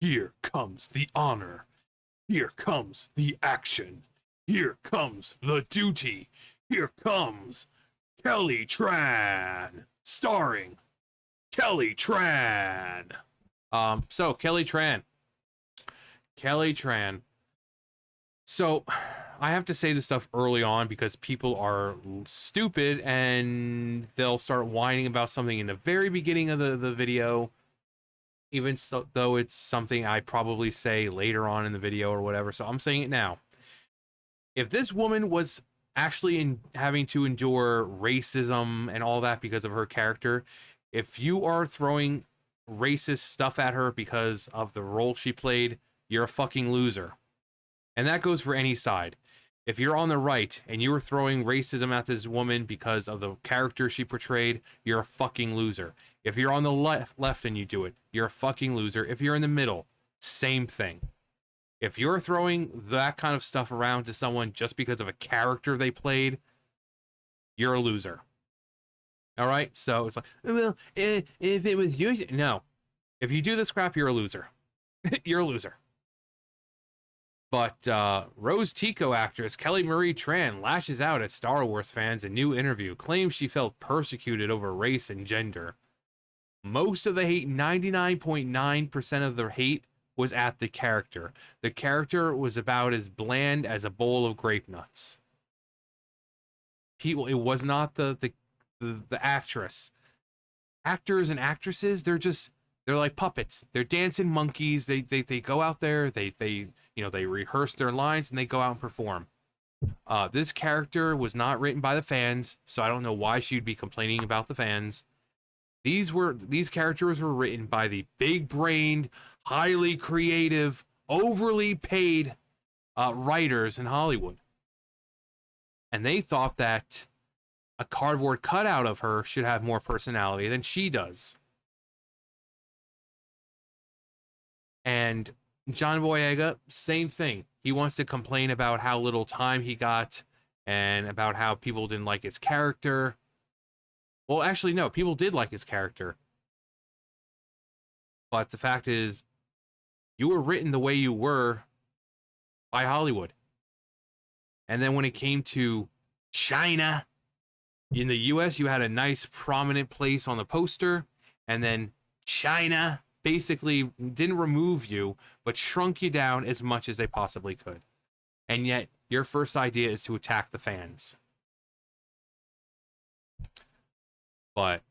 Here comes the honor. Here comes the action. Here comes the duty. Here comes Kelly Tran, starring Kelly Tran. So Kelly Tran. So I have to say this stuff early on because people are stupid and they'll start whining about something in the very beginning of the video, even so, though it's something I probably say later on in the video or whatever. So I'm saying it now. If this woman was actually having to endure racism and all that because of her character, if you are throwing racist stuff at her because of the role she played, you're a fucking loser. And that goes for any side. If you're on the right and you were throwing racism at this woman because of the character she portrayed, you're a fucking loser. If you're on the left and you do it, you're a fucking loser. If you're in the middle, same thing. If you're throwing that kind of stuff around to someone just because of a character they played, you're a loser. All right? So it's like, well, if it was you, no. If you do this crap, you're a loser. You're a loser. But Rose Tico actress Kelly Marie Tran lashes out at Star Wars fans in new interview, claims she felt persecuted over race and gender. Most of the hate, 99.9% of the hate, was at the character. The character was about as bland as a bowl of grape nuts. People, it was not the actress. Actors and actresses, they're like puppets. They're dancing monkeys. They go out there, they they rehearse their lines and they go out and perform. This character was not written by the fans, so I don't know why she'd be complaining about the fans. These characters were written by the big-brained, highly creative, overly paid writers in Hollywood. And they thought that a cardboard cutout of her should have more personality than she does. And John Boyega, same thing. He wants to complain about how little time he got and about how people didn't like his character. Well, actually, no, people did like his character. But the fact is, you were written the way you were by Hollywood. And then when it came to China, in the US, you had a nice prominent place on the poster. And then China basically didn't remove you, but shrunk you down as much as they possibly could. And yet, your first idea is to attack the fans. But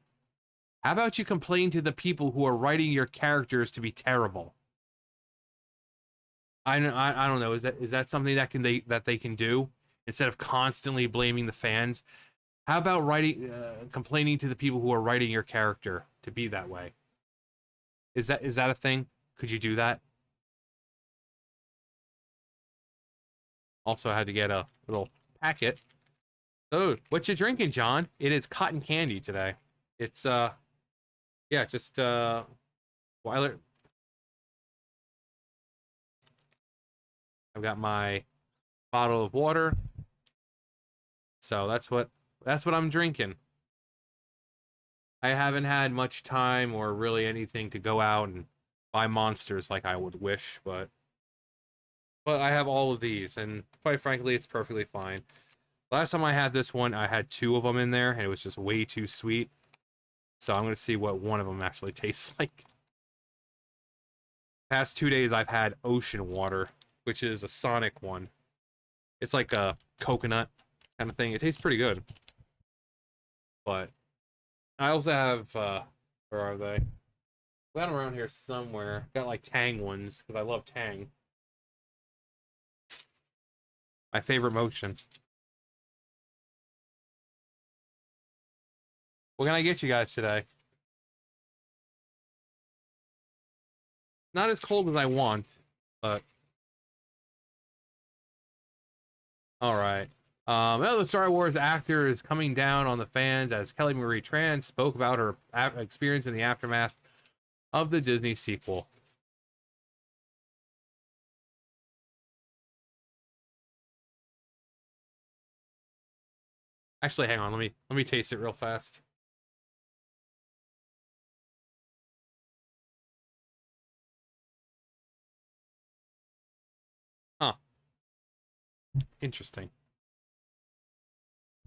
how about you complain to the people who are writing your characters to be terrible? I don't know. Is that something that they can do instead of constantly blaming the fans? How about complaining to the people who are writing your character to be that way? Is that a thing? Could you do that? Also, I had to get a little packet. Oh, what you drinking, John? It is cotton candy today. It's yeah, just Weiler. I've got my bottle of water. So that's what I'm drinking. I haven't had much time or really anything to go out and buy monsters like I would wish, but I have all of these, and quite frankly, it's perfectly fine. Last time I had this one, I had 2 of them in there, and it was just way too sweet. So I'm going to see what one of them actually tastes like. Past 2 days, I've had ocean water, which is a Sonic one. It's like a coconut kind of thing. It tastes pretty good. But I also have, where are they? Got them around here somewhere. Got like Tang ones, because I love Tang. My favorite motion. What can I get you guys today? Not as cold as I want, but all right. Another Star Wars actor is coming down on the fans as Kelly Marie Tran spoke about her experience in the aftermath of the Disney sequel. Actually, hang on. Let me taste it real fast. Interesting.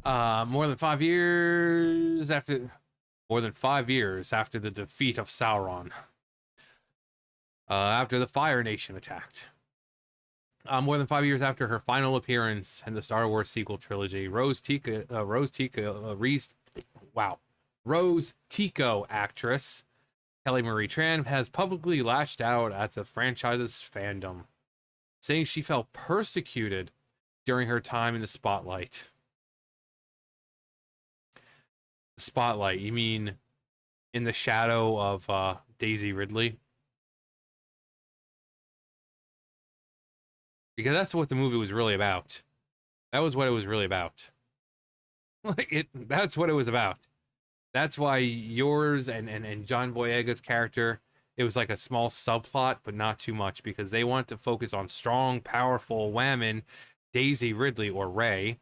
More than 5 years after the defeat of Sauron, after the Fire Nation attacked. More than 5 years after her final appearance in the Star Wars sequel trilogy, Rose Tico actress Kelly Marie Tran has publicly lashed out at the franchise's fandom, saying she felt persecuted during her time in the spotlight. Spotlight, you mean in the shadow of Daisy Ridley? Because that's what the movie was really about. That was what it was really about. That's what it was about. That's why yours and John Boyega's character, it was like a small subplot, but not too much, because they want to focus on strong, powerful women, Daisy Ridley, or Rey,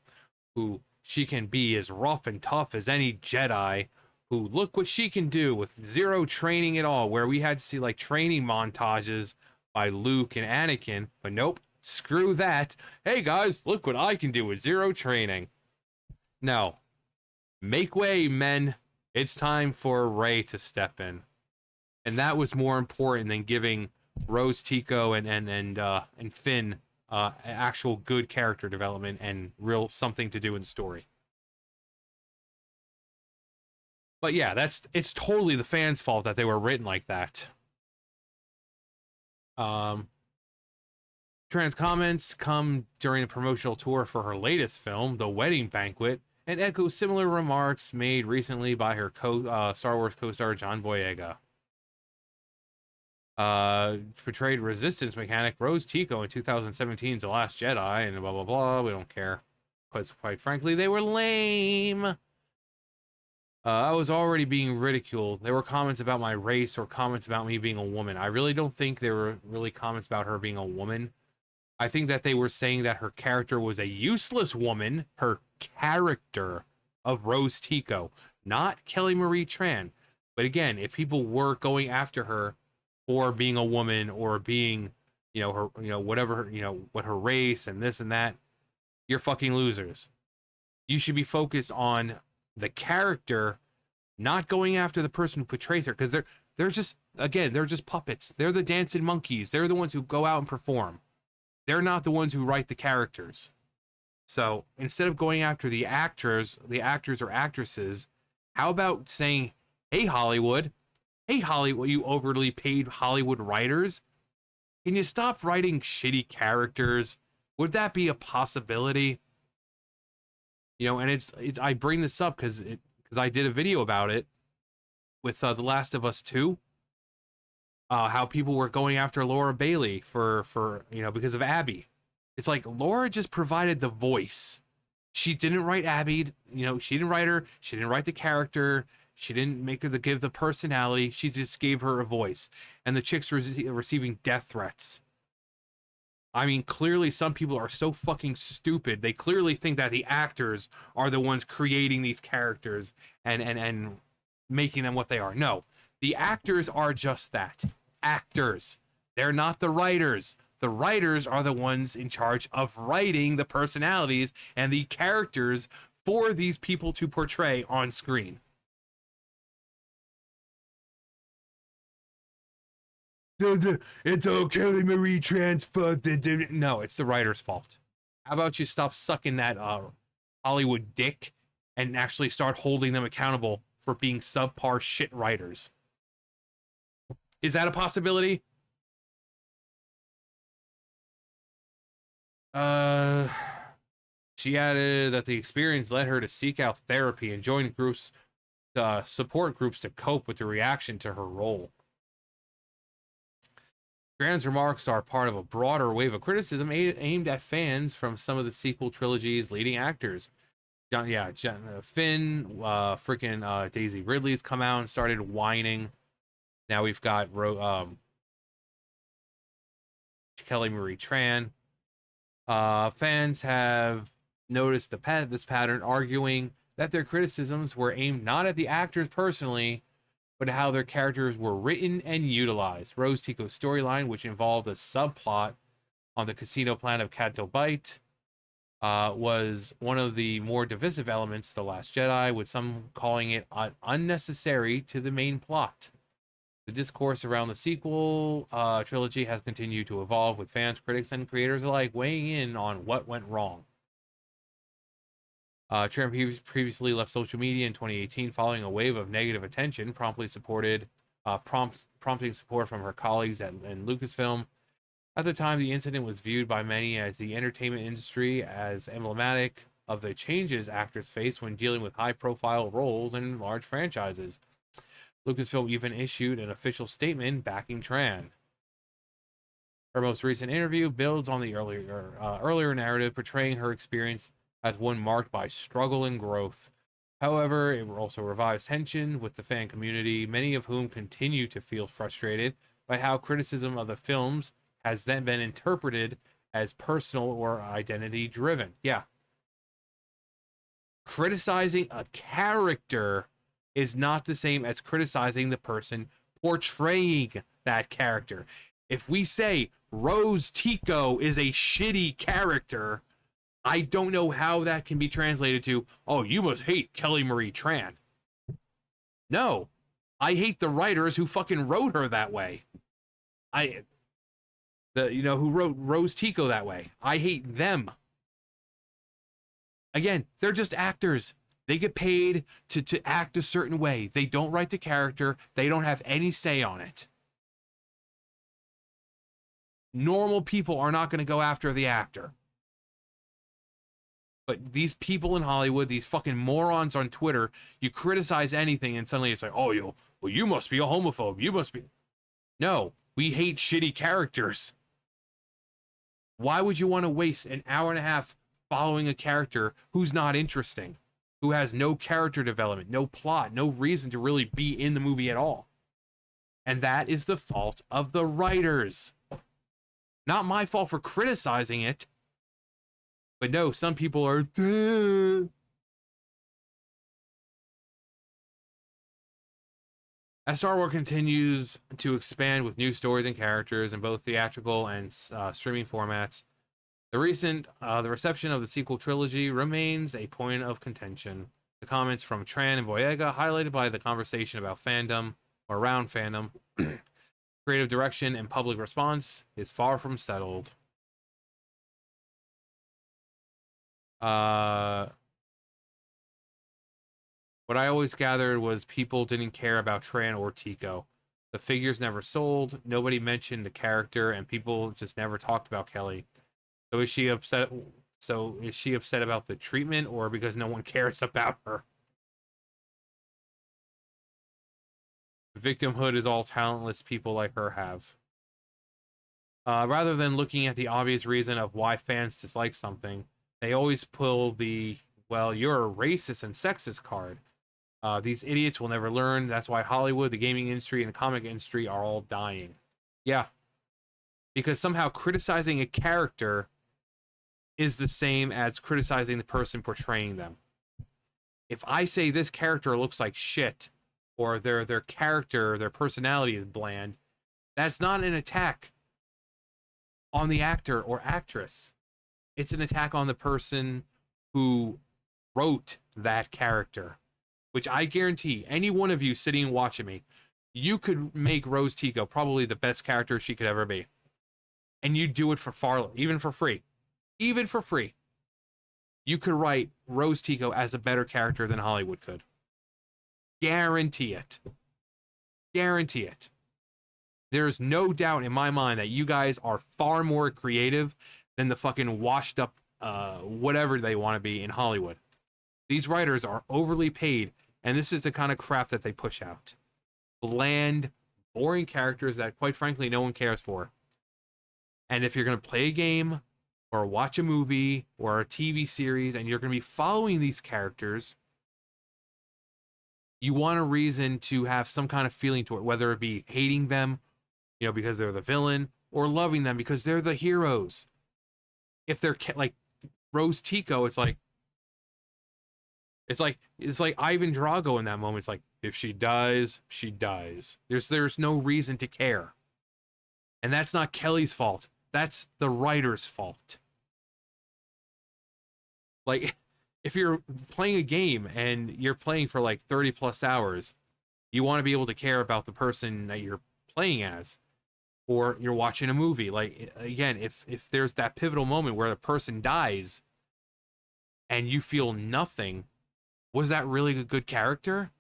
who she can be as rough and tough as any Jedi, who look what she can do with zero training at all, where we had to see like training montages by Luke and Anakin, but nope, screw that. Hey guys, look what I can do with zero training. No. Make way, men. It's time for Rey to step in. And that was more important than giving Rose Tico and Finn actual good character development and real something to do in the story. But yeah, it's totally the fans' fault that they were written like that. Tran's comments come during the promotional tour for her latest film, The Wedding Banquet, and echo similar remarks made recently by her Star Wars co-star John Boyega. Portrayed resistance mechanic Rose Tico in 2017's The Last Jedi, and blah blah blah. We don't care, because quite frankly, they were lame. I was already being ridiculed. There were comments about my race or comments about me being a woman. I really don't think there were really comments about her being a woman. I think that they were saying that her character was a useless woman. Her character of Rose Tico, not Kelly Marie Tran. But again, if people were going after her for being a woman or being, her, whatever, what her race and this and that, you're fucking losers. You should be focused on the character, not going after the person who portrays her, because they're just puppets. They're the dancing monkeys. They're the ones who go out and perform. They're not the ones who write the characters. So instead of going after the actors or actresses, how about saying, hey Hollywood, you overly paid Hollywood writers, can you stop writing shitty characters? Would that be a possibility? And it's I bring this up because I did a video about it with The Last of Us 2. How people were going after Laura Bailey for because of Abby. It's like Laura just provided the voice. She didn't write Abby, she didn't write her, she didn't write the character, she didn't make her give the personality, she just gave her a voice. And the chick's receiving death threats. I mean, clearly some people are so fucking stupid. They clearly think that the actors are the ones creating these characters and making them what they are. No, the actors are just that. Actors. They're not the writers. The writers are the ones in charge of writing the personalities and the characters for these people to portray on screen. It's all Kelly Marie Tran's fault. No, it's the writer's fault. How about you stop sucking that Hollywood dick and actually start holding them accountable for being subpar shit writers? Is that a possibility? She added that the experience led her to seek out therapy and join groups, support groups to cope with the reaction to her role. Tran's remarks are part of a broader wave of criticism aimed at fans from some of the sequel trilogy's leading actors. Finn, freaking Daisy Ridley's come out and started whining. Now we've got Kelly Marie Tran. Fans have noticed this pattern, arguing that their criticisms were aimed not at the actors personally, but how their characters were written and utilized. Rose Tico's storyline, which involved a subplot on the casino planet of Canto Bight, was one of the more divisive elements of The Last Jedi, with some calling it unnecessary to the main plot. The discourse around the sequel trilogy has continued to evolve, with fans, critics, and creators alike weighing in on what went wrong. Tran previously left social media in 2018 following a wave of negative attention, prompting support from her colleagues in Lucasfilm. At the time, the incident was viewed by many as the entertainment industry as emblematic of the changes actors face when dealing with high-profile roles in large franchises. Lucasfilm even issued an official statement backing Tran. Her most recent interview builds on the earlier narrative, portraying her experience as one marked by struggle and growth. However, it also revives tension with the fan community, many of whom continue to feel frustrated by how criticism of the films has then been interpreted as personal or identity driven. Yeah. Criticizing a character is not the same as criticizing the person portraying that character. If we say Rose Tico is a shitty character, I don't know how that can be translated to, oh, you must hate Kelly Marie Tran. No, I hate the writers who fucking wrote her that way. Who wrote Rose Tico that way. I hate them. Again, they're just actors. They get paid to act a certain way. They don't write the character. They don't have any say on it. Normal people are not going to go after the actor. But these people in Hollywood, these fucking morons on Twitter, you criticize anything and suddenly it's like, oh, you must be a homophobe. You must be. No, we hate shitty characters. Why would you want to waste an hour and a half following a character who's not interesting, who has no character development, no plot, no reason to really be in the movie at all? And that is the fault of the writers. Not my fault for criticizing it. But no, some people are... As Star Wars continues to expand with new stories and characters in both theatrical and streaming formats, the reception of the sequel trilogy remains a point of contention. The comments from Tran and Boyega, highlighted by the conversation about fandom, or around fandom, creative direction, and public response, is far from settled. What I always gathered was people didn't care about Tran or Tico. The figures never sold, nobody mentioned the character, and people just never talked about Kelly. So is she upset? So is she upset about the treatment, or because no one cares about her? Victimhood is all talentless people like her have. Rather than looking at the obvious reason of why fans dislike something, they always pull the, well, you're a racist and sexist card. These idiots will never learn. That's why Hollywood, the gaming industry, and the comic industry are all dying. Yeah. Because somehow criticizing a character is the same as criticizing the person portraying them. If I say this character looks like shit, or their character, their personality is bland, that's not an attack on the actor or actress. It's an attack on the person who wrote that character. Which I guarantee, any one of you sitting and watching me, you could make Rose Tico probably the best character she could ever be. And you'd do it for far, even for free. Even for free. You could write Rose Tico as a better character than Hollywood could. Guarantee it. Guarantee it. There's no doubt in my mind that you guys are far more creative than the fucking washed up whatever they want to be in Hollywood. These writers are overly paid, and this is the kind of crap that they push out. Bland, boring characters that, quite frankly, no one cares for. And if you're going to play a game, or watch a movie, or a TV series, and you're going to be following these characters, you want a reason to have some kind of feeling to it, whether it be hating them, because they're the villain, or loving them because they're the heroes. If they're like Rose Tico, it's like Ivan Drago in that moment. It's like, if she dies, she dies. There's no reason to care. And that's not Kelly's fault. That's the writer's fault. Like, if you're playing a game and you're playing for like 30 plus hours, you want to be able to care about the person that you're playing as. Or you're watching a movie. Like, again, if there's that pivotal moment where the person dies and you feel nothing, was that really a good character?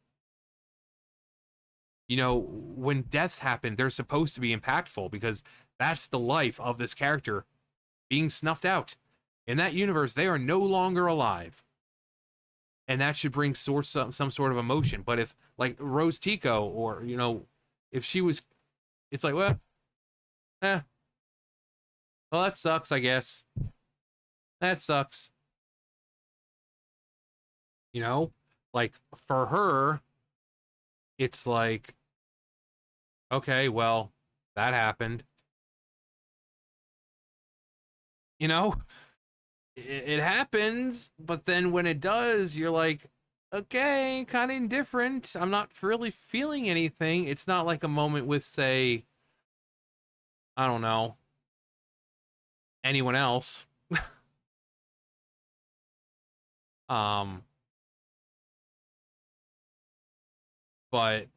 You know, when deaths happen, they're supposed to be impactful because that's the life of this character being snuffed out. In that universe, they are no longer alive. And that should bring some sort of emotion. But if, like, Rose Tico, or, you know, if she was, it's like, well, eh, well, that sucks, I guess. That sucks. You know? Like, for her, it's like, okay, well, that happened. You know? It happens, but then when it does, you're like, okay, kind of indifferent. I'm not really feeling anything. It's not like a moment with, say, I don't know, anyone else. Um, but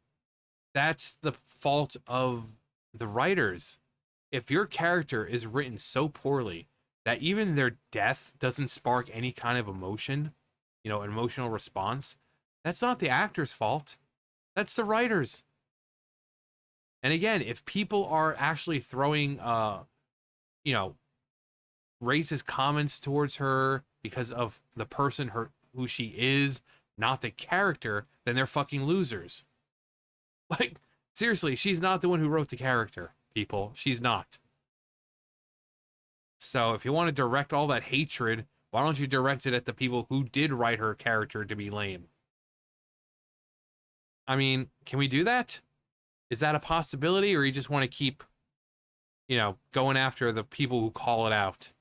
that's the fault of the writers. If your character is written so poorly that even their death doesn't spark any kind of emotion, you know, emotional response, that's not the actor's fault. That's the writers. And again, if people are actually throwing you know, racist comments towards her because of the person her who she is, not the character, then they're fucking losers. Like, seriously, she's not the one who wrote the character, people. She's not. So if you want to direct all that hatred, why don't you direct it at the people who did write her character to be lame? I mean, can we do that? Is that a possibility, or you just want to keep, you know, going after the people who call it out?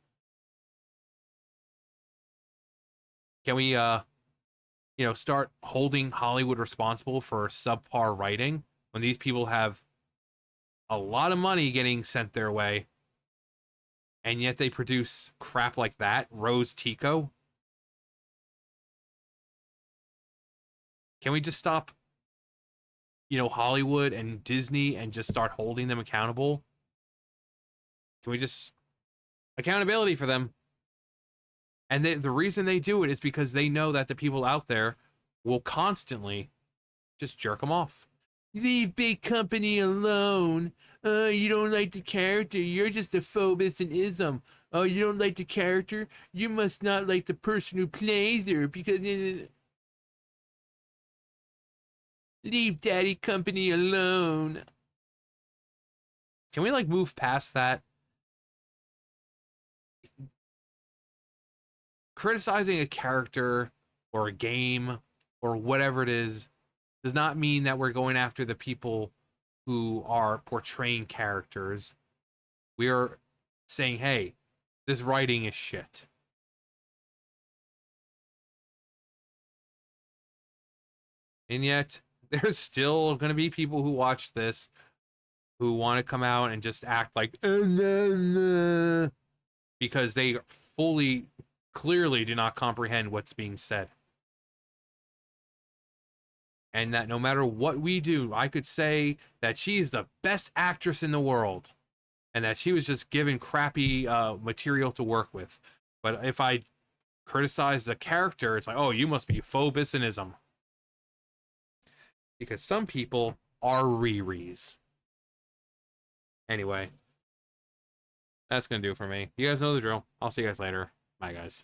Can we you know, start holding Hollywood responsible for subpar writing when these people have a lot of money getting sent their way, and yet they produce crap like that? Rose Tico. Can we just stop, you know, Hollywood and Disney and just start holding them accountable? Can we just accountability for them? And the reason they do it is because they know that the people out there will constantly just jerk them off. Leave big company alone. You don't like the character. You're just a phobos and ism. Oh, you don't like the character? You must not like the person who plays her because leave daddy company alone. Can we like move past that? Criticizing a character or a game or whatever it is does not mean that we're going after the people who are portraying characters. We are saying, hey, this writing is shit. And yet, there's still going to be people who watch this who want to come out and just act like, nah, nah, because they fully, clearly do not comprehend what's being said. And that no matter what we do, I could say that she is the best actress in the world and that she was just given crappy material to work with. But if I criticize the character, it's like, oh, you must be phobicism. Because some people are Riris. Anyway, that's going to do it for me. You guys know the drill. I'll see you guys later. Bye, guys.